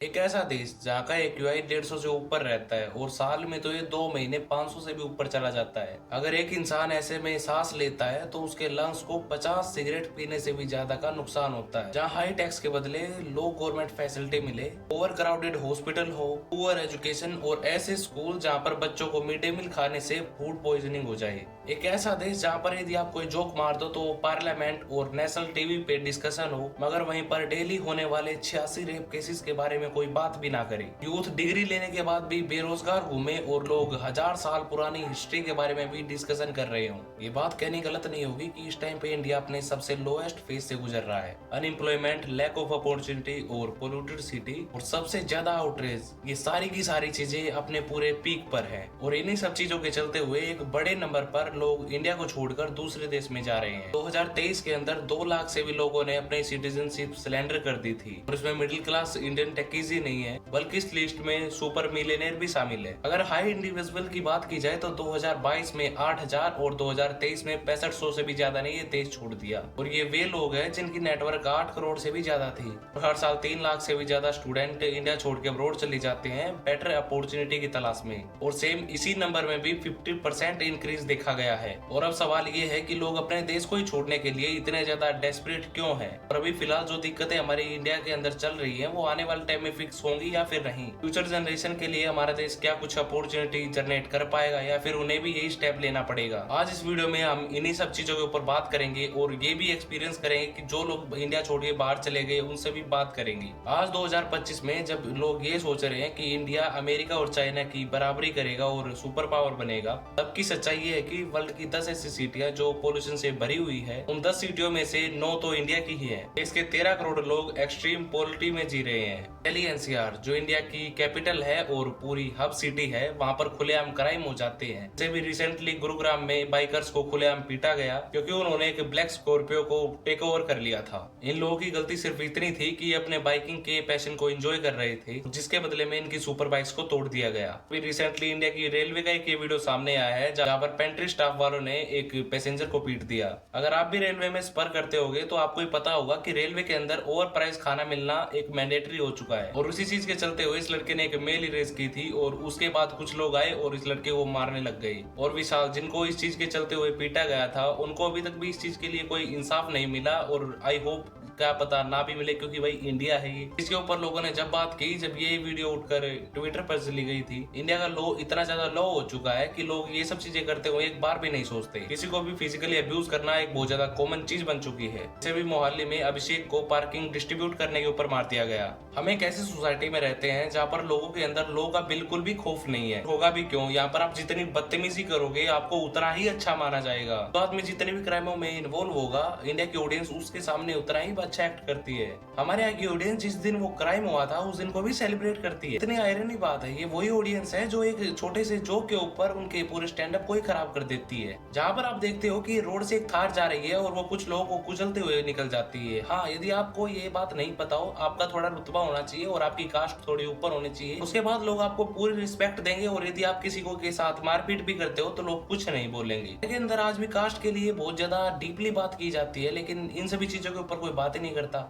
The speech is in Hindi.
एक ऐसा देश जहाँ का AQI 150 से ऊपर रहता है और साल में तो ये 2 महीने 500 से भी ऊपर चला जाता है। अगर एक इंसान ऐसे में सांस लेता है तो उसके लंग्स को 50 सिगरेट पीने से भी ज्यादा का नुकसान होता है। जहाँ हाई टैक्स के बदले लो गवर्नमेंट फैसिलिटी मिले, ओवर क्राउडेड हॉस्पिटल हो, पुअर एजुकेशन और ऐसे स्कूल जहाँ पर बच्चों को मिड डे मील खाने से फूड पॉइजनिंग हो जाए। एक ऐसा देश जहाँ पर यदि आप कोई जोक मार दो तो पार्लियामेंट और नेशनल टीवी पे डिस्कशन हो, मगर वहीं पर डेली होने वाले 86 रेप केसेस के बारे में कोई बात भी ना करे। यूथ डिग्री लेने के बाद भी बेरोजगार घूमे और लोग 1000 साल पुरानी हिस्ट्री के बारे में भी डिस्कशन कर रहे हो। ये बात कहनी गलत नहीं होगी कि इस टाइम पे इंडिया अपने सबसे लोएस्ट फेज से गुजर रहा है। अनएम्प्लॉयमेंट, लैक ऑफ अपॉर्चुनिटी और पोल्यूटेड सिटी और सबसे ज्यादा आउटरेज, ये सारी की सारी चीजें अपने पूरे पीक पर है। और इन्हीं सब चीजों के चलते हुए एक बड़े नंबर पर लोग इंडिया को छोड़कर दूसरे देश में जा रहे हैं। 2023 के अंदर 2 लाख से भी लोगों ने अपनी सिटीजनशिप सरेंडर कर दी थी और इसमें मिडिल क्लास इंडियन टेकीज ही नहीं है बल्कि इस लिस्ट में सुपर मिलियनेयर भी शामिल है। अगर हाई इंडिविजुअल की बात की जाए तो 2022 में 8000 और 2023 में 6500 से भी ज्यादा ने ये देश छोड़ दिया। और ये वे लोग हैं जिनकी नेटवर्क 8 करोड़ से भी ज्यादा थी। और हर साल 3 लाख से भी ज्यादा स्टूडेंट इंडिया छोड़ के अब्रोड चले जाते हैं बेटर अपॉर्चुनिटी की तलाश में। और सेम इसी नंबर में भी 50% इंक्रीज देखा गया है। और अब सवाल ये है कि लोग अपने देश को ही छोड़ने के लिए इतने ज्यादा डेस्परेट क्यों हैं? और अभी फिलहाल जो दिक्कतें हमारी इंडिया के अंदर चल रही है वो आने वाले टाइम में फिक्स होंगी या फिर नहीं? फ्यूचर जनरेशन के लिए हमारा देश क्या कुछ अपॉर्चुनिटी जनरेट कर पाएगा या फिर उन्हें भी यही स्टेप लेना पड़ेगा? आज इस वीडियो में हम इन्हीं सब चीजों के ऊपर बात करेंगे और ये भी एक्सपीरियंस करेंगे कि जो लोग इंडिया छोड़ के बाहर चले गए उनसे भी बात करेंगे। आज 2025 में जब लोग ये सोच रहे हैं कि इंडिया अमेरिका और चाइना की बराबरी करेगा और सुपर पावर बनेगा, तब की सच्चाई ये है कि वर्ल्ड की 10 ऐसी सिटियां जो पोल्यूशन से भरी हुई है, उन 10 सिटियों में से 9 तो इंडिया की ही है। इसके 13 करोड़ लोग एक्सट्रीम पॉवर्टी में जी रहे हैं। दिल्ली NCR जो इंडिया की कैपिटल है और पूरी हब सिटी है, वहाँ पर खुलेआम क्राइम हो जाते हैं। जैसे भी रिसेंटली गुरुग्राम में बाइकर्स को खुलेआम पीटा गया क्योंकि उन्होंने एक ब्लैक स्कॉर्पियो को टेक ओवर कर लिया था। इन लोगों की गलती सिर्फ इतनी थी कि अपने बाइकिंग के पैशन को एंजॉय कर रहे थे, जिसके बदले में इनकी सुपर बाइक्स को तोड़ दिया गया। फिर रिसेंटली इंडिया की रेलवे का एक वीडियो सामने आया है जहाँ पर पेंट्री स्टाफ वालों ने एक पैसेंजर को पीट दिया। अगर आप भी रेलवे में सफर करते होगे तो आपको पता होगा कि रेलवे के अंदर ओवर प्राइस खाना मिलना एक मैंडेटरी हो चुका है। और उसी चीज के चलते हुए इस लड़के ने एक मेल इरेज की थी और उसके बाद कुछ लोग आए और इस लड़के को मारने लग गए। और विशाल जिनको इस चीज के चलते हुए पीटा गया था, उनको अभी तक भी इस चीज के लिए कोई इंसाफ नहीं मिला और आई होप क्या पता ना भी मिले, क्योंकि भाई इंडिया है ये। इसके ऊपर लोगों ने जब बात की, जब ये वीडियो उठकर ट्विटर पर चली गई थी, इंडिया का लॉ इतना ज्यादा लॉ हो चुका है कि लोग ये सब चीजें करते हुए एक बार भी नहीं सोचते। किसी को भी फिजिकली अब्यूज करना एक बहुत ज्यादा कॉमन चीज बन चुकी है। जैसे भी मोहाली में अभिषेक को पार्किंग डिस्ट्रीब्यूट करने के ऊपर मार दिया गया। हम एक ऐसी सोसाइटी में रहते हैं जहाँ पर लोगों के अंदर लॉ का बिल्कुल भी खौफ नहीं है। होगा भी क्यों? यहाँ पर आप जितनी बदतमीजी करोगे आपको उतना ही अच्छा माना जाएगा। तो आदमी जितने भी क्राइमों में इन्वॉल्व होगा, इंडिया की ऑडियंस उसके सामने उतना ही अच्छा एक्ट करती है। हमारे यहाँ की ऑडियंस जिस दिन वो क्राइम हुआ था उस दिन को भी सेलिब्रेट करती है। इतनी आयरनी बात है, ये वही ऑडियंस है जो एक छोटे से जोक के ऊपर उनके पूरे स्टैंड अप को ही खराब कर देती है। जहाँ पर आप देखते हो कि रोड से एक थार जा रही है और वो कुछ लोगों को कुचलते हुए निकल जाती है। हाँ, यदि आपको ये बात नहीं पता हो, आपका थोड़ा रुतबा होना चाहिए और आपकी कास्ट थोड़ी ऊपर होनी चाहिए, उसके बाद लोग आपको पूरी रिस्पेक्ट देंगे। और यदि आप किसी को के साथ मारपीट भी करते हो तो लोग कुछ नहीं बोलेंगे। लेकिन अंदर आज भी कास्ट के लिए बहुत ज्यादा डीपली बात की जाती है, लेकिन इन सभी चीजों के ऊपर कोई बात ही नहीं करता।